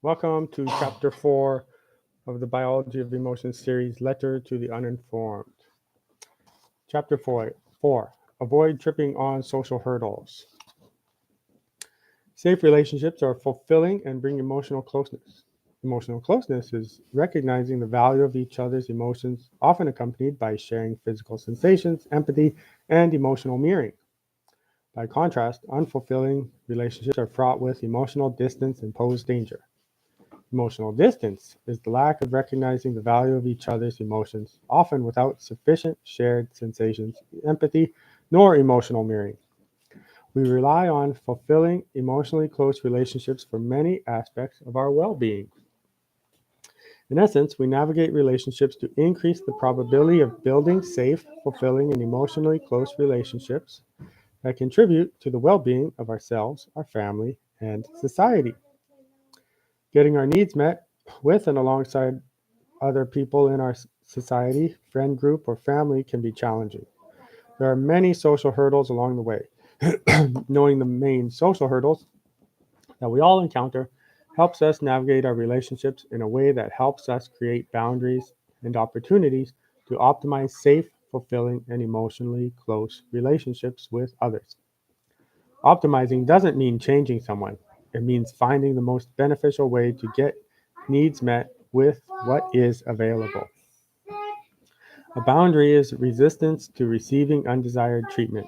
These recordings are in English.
Welcome to Chapter 4 of the Biology of Emotion series, Letter to the Uninformed. Chapter 4 Avoid Tripping on Social Hurdles. Safe relationships are fulfilling and bring emotional closeness. Emotional closeness is recognizing the value of each other's emotions, often accompanied by sharing physical sensations, empathy, and emotional mirroring. By contrast, unfulfilling relationships are fraught with emotional distance and pose danger. Emotional distance is the lack of recognizing the value of each other's emotions, often without sufficient shared sensations, empathy, nor emotional mirroring. We rely on fulfilling, emotionally close relationships for many aspects of our well being. In essence, we navigate relationships to increase the probability of building safe, fulfilling, and emotionally close relationships that contribute to the well being of ourselves, our family, and society. Getting our needs met with and alongside other people in our society, friend group, or family can be challenging. There are many social hurdles along the way. Knowing the main social hurdles that we all encounter helps us navigate our relationships in a way that helps us create boundaries and opportunities to optimize safe, fulfilling, and emotionally close relationships with others. Optimizing doesn't mean changing someone, it means finding the most beneficial way to get needs met with what is available. A boundary is resistance to receiving undesired treatment,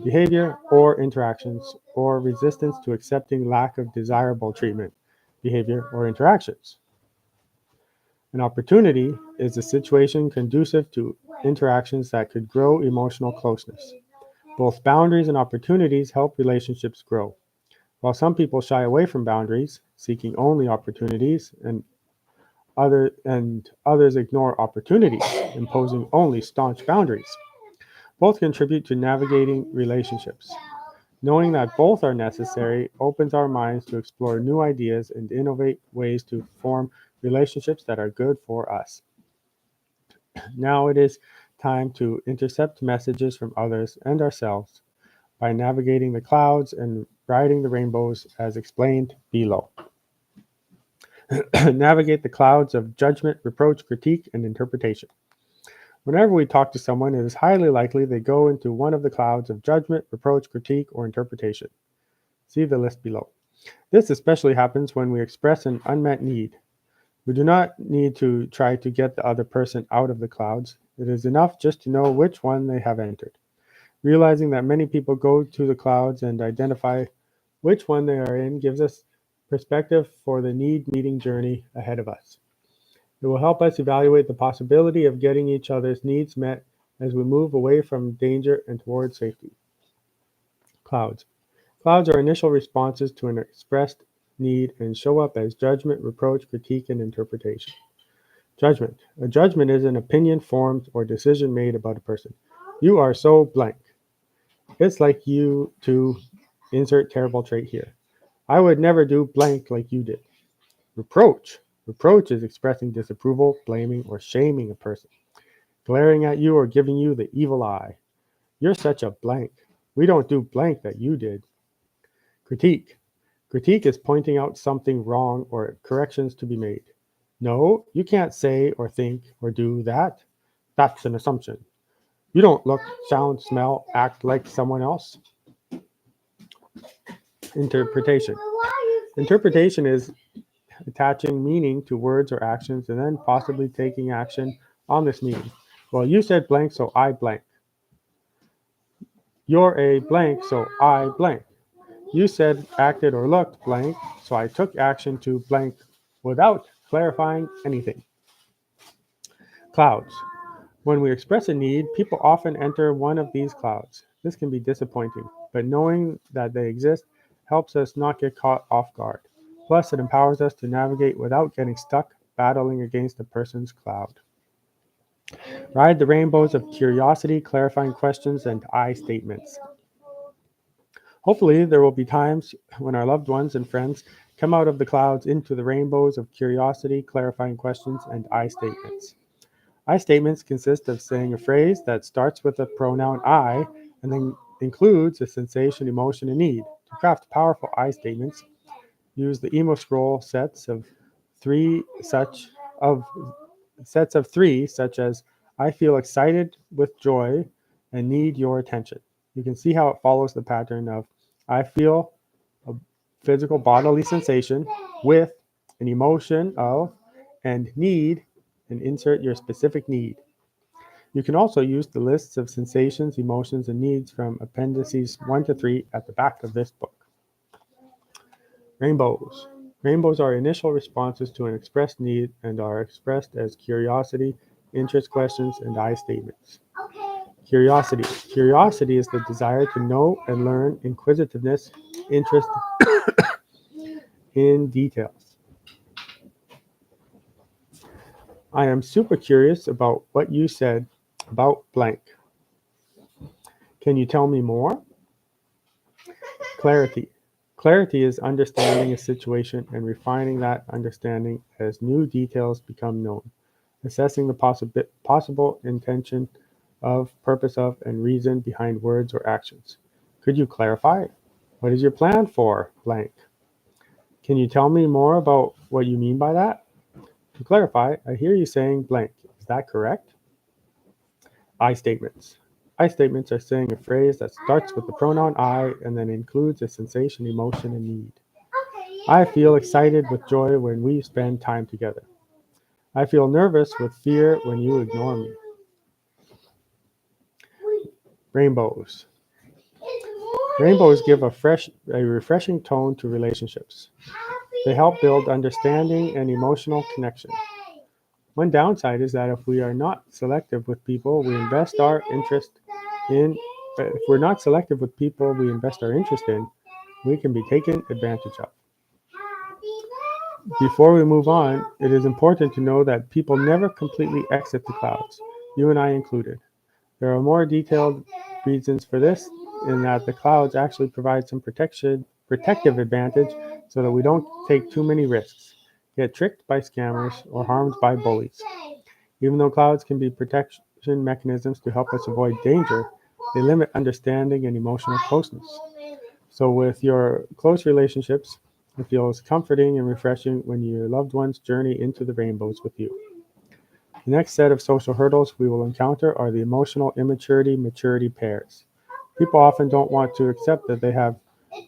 behavior, or interactions, or resistance to accepting lack of desirable treatment, behavior, or interactions. An opportunity is a situation conducive to interactions that could grow emotional closeness. Both boundaries and opportunities help relationships grow. While some people shy away from boundaries, seeking only opportunities, and others ignore opportunities, imposing only staunch boundaries. Both contribute to navigating relationships. Knowing that both are necessary opens our minds to explore new ideas and innovate ways to form relationships that are good for us. Now it is time to intercept messages from others and ourselves by navigating the clouds and riding the rainbows as explained below. Navigate the clouds of judgment, reproach, critique, and interpretation. Whenever we talk to someone, it is highly likely they go into one of the clouds of judgment, reproach, critique, or interpretation. See the list below. This especially happens when we express an unmet need. We do not need to try to get the other person out of the clouds. It is enough just to know which one they have entered. Realizing that many people go to the clouds and identify which one they are in gives us perspective for the need meeting journey ahead of us. It will help us evaluate the possibility of getting each other's needs met as we move away from danger and toward safety. Clouds. Clouds are initial responses to an expressed need and show up as judgment, reproach, critique, and interpretation. Judgment. A judgment is an opinion formed or decision made about a person. You are so blank. It's like you to insert terrible trait here. I would never do blank like you did. Reproach. Reproach is expressing disapproval, blaming, or shaming a person, glaring at you or giving you the evil eye. You're such a blank. We don't do blank that you did. Critique. Critique is pointing out something wrong or corrections to be made. No, you can't say or think or do that. That's an assumption. You don't look, sound, smell, act like someone else. Interpretation. Interpretation is attaching meaning to words or actions and then possibly taking action on this meaning. Well, you said blank, so I blank. You're a blank, so I blank. You said acted or looked blank, so I took action to blank without clarifying anything. Clouds. When we express a need, people often enter one of these clouds. This can be disappointing, but knowing that they exist helps us not get caught off guard. Plus, it empowers us to navigate without getting stuck battling against a person's cloud. Ride the rainbows of curiosity, clarifying questions, and I statements. Hopefully, there will be times when our loved ones and friends come out of the clouds into the rainbows of curiosity, clarifying questions, and I statements. I statements consist of saying a phrase that starts with the pronoun I and then includes a sensation, emotion, and need. To craft powerful I statements, Use the emo scroll sets of three, such as I feel excited with joy and need your attention. You can see how it follows the pattern of I feel a physical bodily sensation with an emotion of and need, and insert your specific need. You can also use the lists of sensations, emotions, and needs from appendices 1 to 3 at the back of this book. Rainbows. Rainbows are initial responses to an expressed need and are expressed as curiosity, interest questions, and I statements. Curiosity. Curiosity is the desire to know and learn, inquisitiveness, interest in details. I am super curious about what you said about blank. Can you tell me more? Clarity. Clarity is understanding a situation and refining that understanding as new details become known. Assessing the possible intention of, purpose of, and reason behind words or actions. Could you clarify? What is your plan for blank? Can you tell me more about what you mean by that? To clarify, I hear you saying blank. Is that correct? I statements. I statements are saying a phrase that starts with the pronoun I and then includes a sensation, emotion, and need. I feel excited with joy when we spend time together. I feel nervous with fear when you ignore me. Rainbows. Rainbows give a refreshing tone to relationships. They help build understanding and emotional connection. One downside is that if we are not selective with people we invest our interest in, we can be taken advantage of. Before we move on, it is important to know that people never completely exit the clouds, you and I included. There are more detailed reasons for this, in that the clouds actually provide some protective advantage so that we don't take too many risks, get tricked by scammers, or harmed by bullies. Even though clouds can be protection mechanisms to help us avoid danger, they limit understanding and emotional closeness. So with your close relationships, it feels comforting and refreshing when your loved ones journey into the rainbows with you. The next set of social hurdles we will encounter are the emotional immaturity-maturity pairs. People often don't want to accept that they have,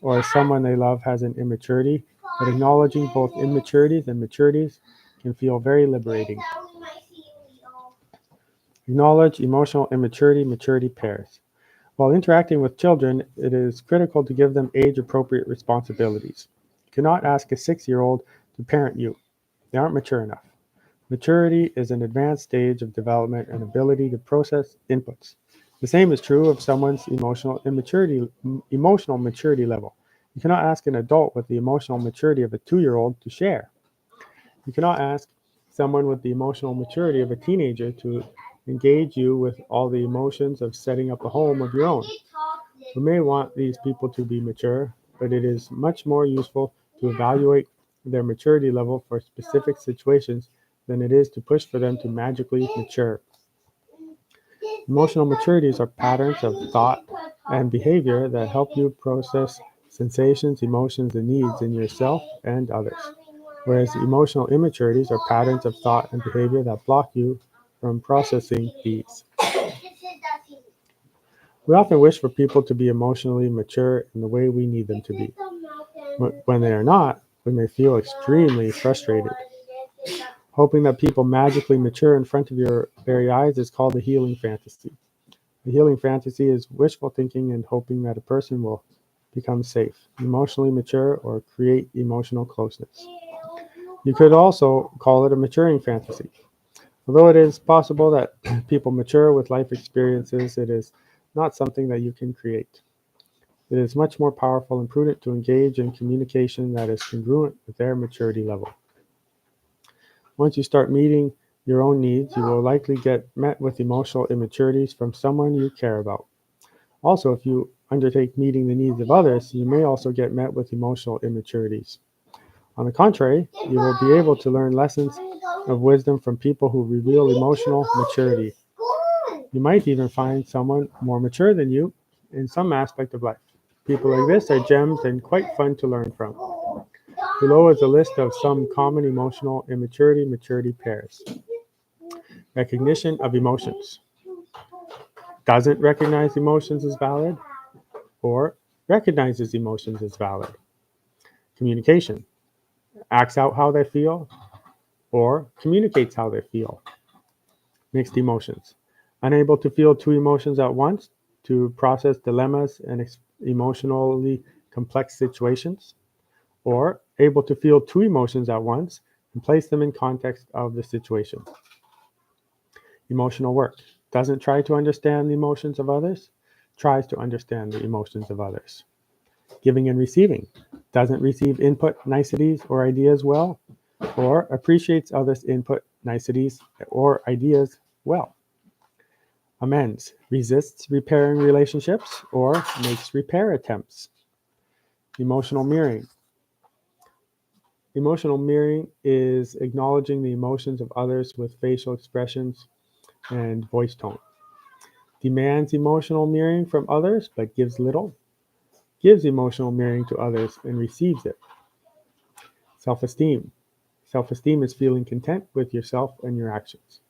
or someone they love has an immaturity, but acknowledging both immaturities and maturities can feel very liberating. Acknowledge emotional immaturity-maturity pairs. While interacting with children, it is critical to give them age-appropriate responsibilities. You cannot ask a 6-year-old to parent you. They aren't mature enough. Maturity is an advanced stage of development and ability to process inputs. The same is true of someone's emotional maturity level. You cannot ask an adult with the emotional maturity of a 2-year-old to share. You cannot ask someone with the emotional maturity of a teenager to engage you with all the emotions of setting up a home of your own. We may want these people to be mature, but it is much more useful to evaluate their maturity level for specific situations than it is to push for them to magically mature. Emotional maturities are patterns of thought and behavior that help you process sensations, emotions, and needs in yourself and others, whereas emotional immaturities are patterns of thought and behavior that block you from processing these. We often wish for people to be emotionally mature in the way we need them to be. When they are not, we may feel extremely frustrated. Hoping that people magically mature in front of your very eyes is called a healing fantasy. The healing fantasy is wishful thinking and hoping that a person will become safe, emotionally mature, or create emotional closeness. You could also call it a maturing fantasy. Although it is possible that people mature with life experiences, it is not something that you can create. It is much more powerful and prudent to engage in communication that is congruent with their maturity level. Once you start meeting your own needs, you will likely get met with emotional immaturities from someone you care about. Also, if you undertake meeting the needs of others, you may also get met with emotional immaturities. On the contrary, you will be able to learn lessons of wisdom from people who reveal emotional maturity. You might even find someone more mature than you in some aspect of life. People like this are gems and quite fun to learn from. Below is a list of some common emotional immaturity maturity pairs. Recognition of emotions. Doesn't recognize emotions as valid or recognizes emotions as valid. Communication. Acts out how they feel or communicates how they feel. Mixed emotions. Unable to feel two emotions at once to process dilemmas and emotionally complex situations, or able to feel two emotions at once and place them in context of the situation. Emotional work. Doesn't try to understand the emotions of others, tries to understand the emotions of others. Giving and receiving. Doesn't receive input, niceties, or ideas well, or appreciates others' input, niceties, or ideas well. Amends. Resists repairing relationships or makes repair attempts. Emotional mirroring. Emotional mirroring is acknowledging the emotions of others with facial expressions and voice tone. Demands emotional mirroring from others but gives little. Gives emotional mirroring to others and receives it. Self-esteem. Self-esteem is feeling content with yourself and your actions.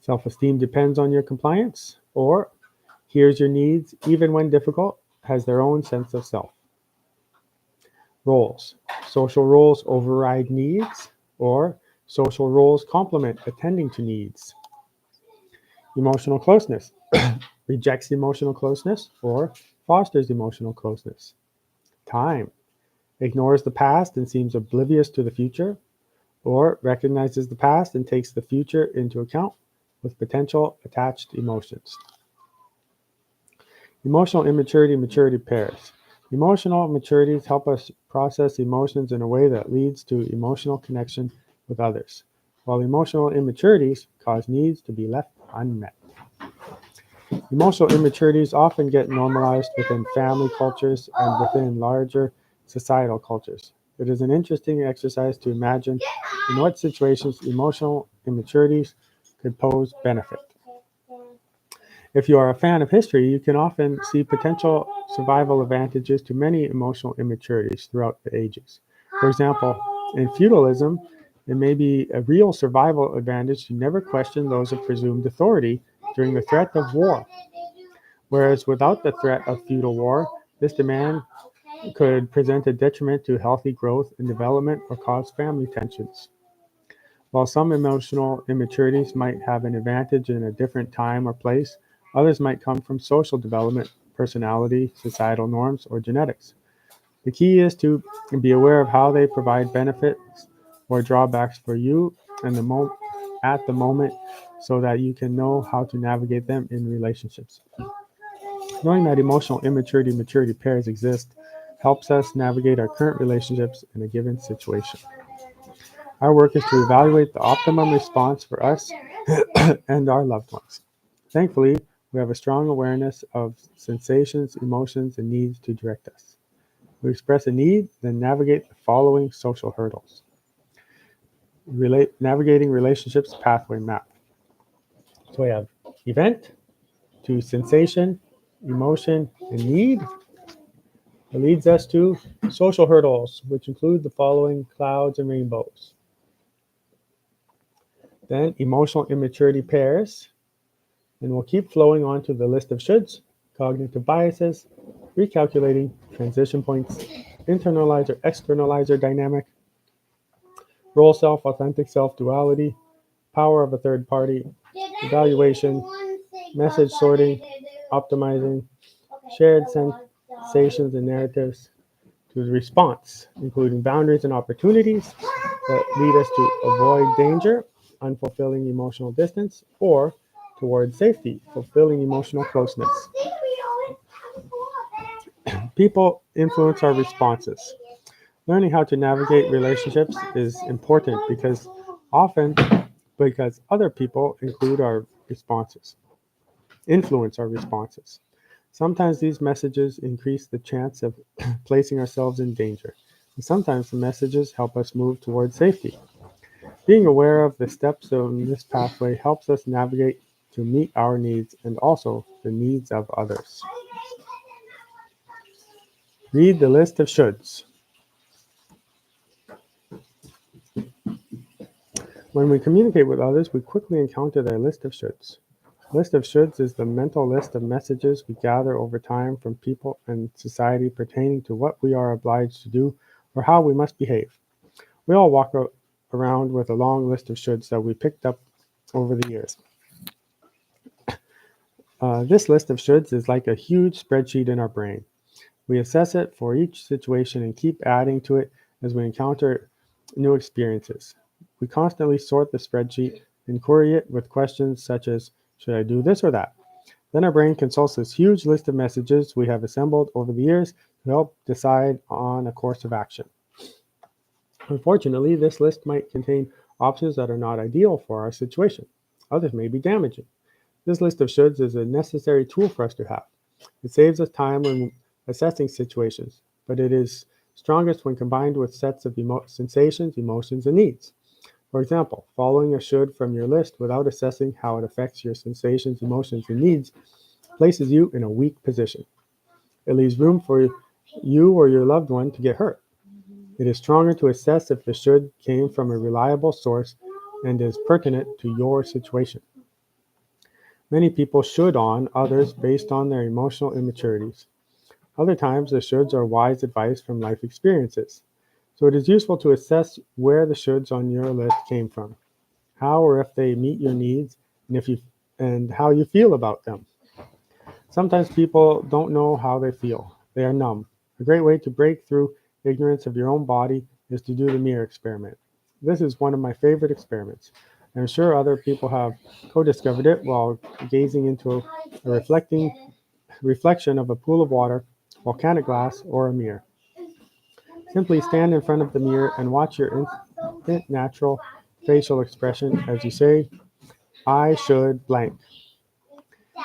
Self-esteem depends on your compliance or hears your needs even when difficult, has their own sense of self. Roles. Social roles override needs or social roles complement attending to needs. Emotional closeness. Rejects emotional closeness or fosters emotional closeness. Time. Ignores the past and seems oblivious to the future, or recognizes the past and takes the future into account with potential attached emotions. Emotional immaturity maturity pairs. Emotional maturities help us process emotions in a way that leads to emotional connection with others, while emotional immaturities cause needs to be left unmet. Emotional immaturities often get normalized within family cultures and within larger societal cultures. It is an interesting exercise to imagine in what situations emotional immaturities could pose benefit. If you are a fan of history, you can often see potential survival advantages to many emotional immaturities throughout the ages. For example, in feudalism, it may be a real survival advantage to never question those of presumed authority during the threat of war. Whereas without the threat of feudal war, this demand could present a detriment to healthy growth and development or cause family tensions. While some emotional immaturities might have an advantage in a different time or place, others might come from social development, personality, societal norms, or genetics. The key is to be aware of how they provide benefits or drawbacks for you and at the moment so that you can know how to navigate them in relationships. Knowing that emotional immaturity maturity pairs exist helps us navigate our current relationships in a given situation. Our work is to evaluate the optimum response for us and our loved ones. Thankfully, we have a strong awareness of sensations, emotions, and needs to direct us. We express a need, then navigate the following social hurdles. Navigating relationships pathway map. So we have event to sensation, emotion, and need. It leads us to social hurdles, which include the following clouds and rainbows. Then emotional immaturity pairs, and we'll keep flowing on to the list of shoulds, cognitive biases, recalculating, transition points, internalizer, externalizer dynamic, role self, authentic self duality, power of a third party, evaluation, message sorting, optimizing, shared sensations and narratives, to the response, including boundaries and opportunities that lead us to avoid danger, unfulfilling emotional distance, or towards safety, fulfilling emotional closeness. People influence our responses. Learning how to navigate relationships is important because other people influence our responses. Sometimes these messages increase the chance of placing ourselves in danger, and sometimes the messages help us move towards safety. Being aware of the steps on this pathway helps us navigate to meet our needs and also the needs of others. Read the list of shoulds. When we communicate with others, we quickly encounter their list of shoulds. List of shoulds is the mental list of messages we gather over time from people and society pertaining to what we are obliged to do or how we must behave. We all walk around with a long list of shoulds that we picked up over the years. This list of shoulds is like a huge spreadsheet in our brain. We assess it for each situation and keep adding to it as we encounter new experiences. We constantly sort the spreadsheet and query it with questions such as, should I do this or that? Then our brain consults this huge list of messages we have assembled over the years to help decide on a course of action. Unfortunately, this list might contain options that are not ideal for our situation. Others may be damaging. This list of shoulds is a necessary tool for us to have. It saves us time when assessing situations, but it is strongest when combined with sets of sensations, emotions, and needs. For example, following a should from your list without assessing how it affects your sensations, emotions, and needs places you in a weak position. It leaves room for you or your loved one to get hurt. It is stronger to assess if the should came from a reliable source and is pertinent to your situation. Many people should on others based on their emotional immaturities. Other times, the shoulds are wise advice from life experiences. So it is useful to assess where the shoulds on your list came from, how or if they meet your needs, and how you feel about them. Sometimes people don't know how they feel. They are numb. A great way to break through ignorance of your own body is to do the mirror experiment. This is one of my favorite experiments. I'm sure other people have co-discovered it while gazing into a reflection of a pool of water, volcanic glass, or a mirror. Simply stand in front of the mirror and watch your instant natural facial expression as you say, I should blank.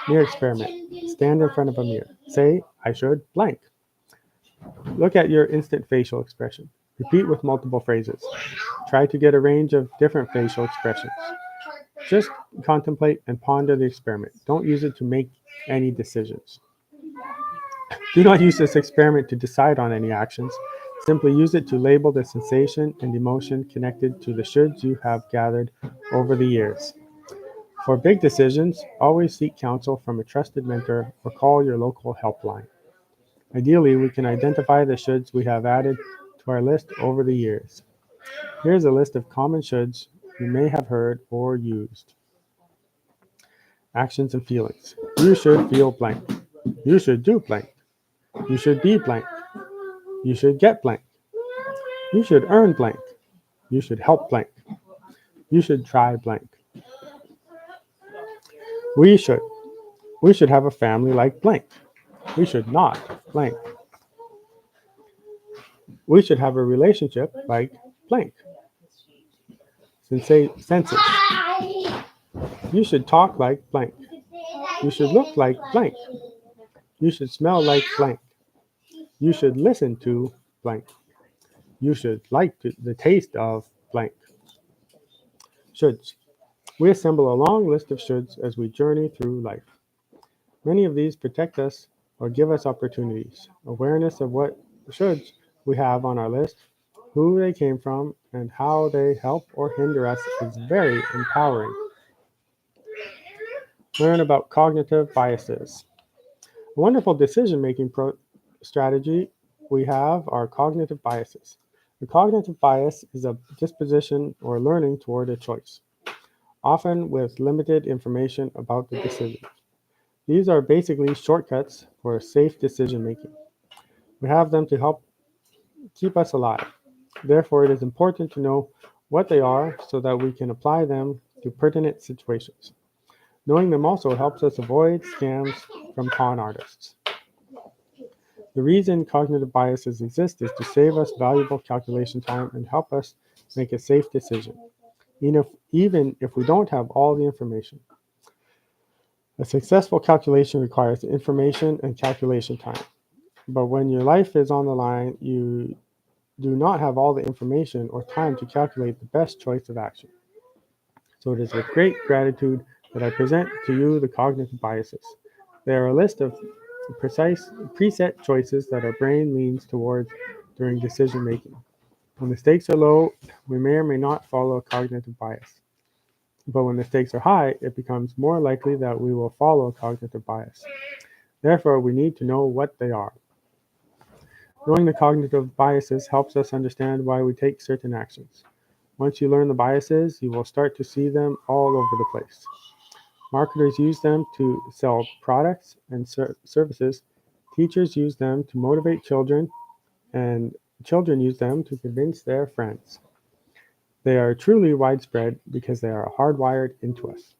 Mirror experiment. Stand in front of a mirror. Say, I should blank. Look at your instant facial expression. Repeat with multiple phrases. Try to get a range of different facial expressions. Just contemplate and ponder the experiment. Don't use it to make any decisions. Do not use this experiment to decide on any actions. Simply use it to label the sensation and emotion connected to the shoulds you have gathered over the years. For big decisions, always seek counsel from a trusted mentor or call your local helpline. Ideally, we can identify the shoulds we have added to our list over the years. Here's a list of common shoulds you may have heard or used. Actions and feelings. You should feel blank. You should do blank. You should be blank. You should get blank. You should earn blank. You should help blank. You should try blank. We should. We should have a family like blank. We should not blank. We should have a relationship like blank. Senses. You should talk like blank. You should look like blank. You should smell like blank. You should listen to blank. You should like the taste of blank. Shoulds. We assemble a long list of shoulds as we journey through life. Many of these protect us or give us opportunities. Awareness of what shoulds we have on our list, who they came from, and how they help or hinder us is very empowering. Learn about cognitive biases. A wonderful decision-making strategy we have are cognitive biases. A cognitive bias is a disposition or learning toward a choice, often with limited information about the decision. These are basically shortcuts for safe decision making. We have them to help keep us alive. Therefore, it is important to know what they are so that we can apply them to pertinent situations. Knowing them also helps us avoid scams from con artists. The reason cognitive biases exist is to save us valuable calculation time and help us make a safe decision, even if we don't have all the information. A successful calculation requires information and calculation time. But when your life is on the line, you do not have all the information or time to calculate the best choice of action. So it is with great gratitude that I present to you the cognitive biases. They are a list of precise preset choices that our brain leans towards during decision making. When the stakes are low, we may or may not follow a cognitive bias. But when the stakes are high, it becomes more likely that we will follow a cognitive bias. Therefore, we need to know what they are. Knowing the cognitive biases helps us understand why we take certain actions. Once you learn the biases, you will start to see them all over the place. Marketers use them to sell products and services. Teachers use them to motivate children, and children use them to convince their friends. They are truly widespread because they are hardwired into us.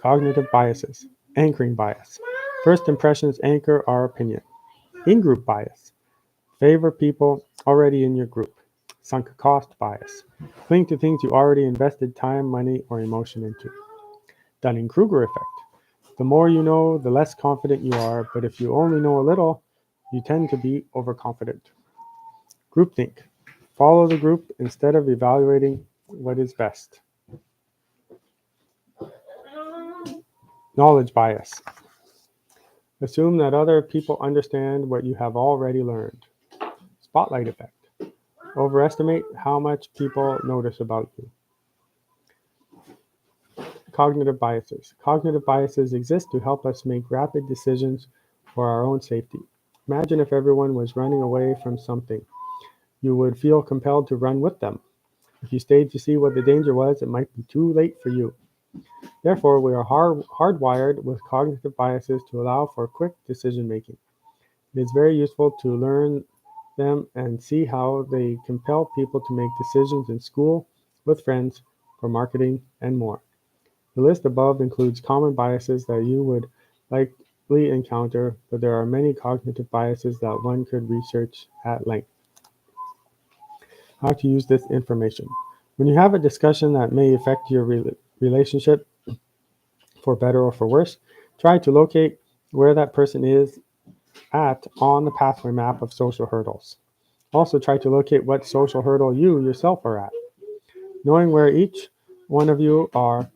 Cognitive biases. Anchoring bias. First impressions anchor our opinion. In-group bias. Favor people already in your group. Sunk cost bias. Cling to things you already invested time, money, or emotion into. Dunning-Kruger effect. The more you know, the less confident you are, but if you only know a little, you tend to be overconfident. Groupthink. Follow the group instead of evaluating what is best. Knowledge bias. Assume that other people understand what you have already learned. Spotlight effect. Overestimate how much people notice about you. Cognitive biases. Cognitive biases exist to help us make rapid decisions for our own safety. Imagine if everyone was running away from something. You would feel compelled to run with them. If you stayed to see what the danger was, it might be too late for you. Therefore, we are hardwired with cognitive biases to allow for quick decision making. It is very useful to learn them and see how they compel people to make decisions in school, with friends, for marketing, and more. The list above includes common biases that you would likely encounter, but there are many cognitive biases that one could research at length. How to use this information. When you have a discussion that may affect your relationship, for better or for worse, try to locate where that person is at on the pathway map of social hurdles. Also, try to locate what social hurdle you yourself are at. Knowing where each one of you are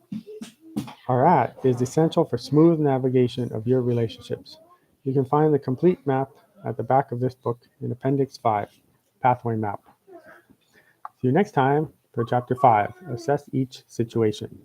at is essential for smooth navigation of your relationships. You can find the complete map at the back of this book in Appendix 5, Pathway Map. See you next time for Chapter 5, Assess Each Situation.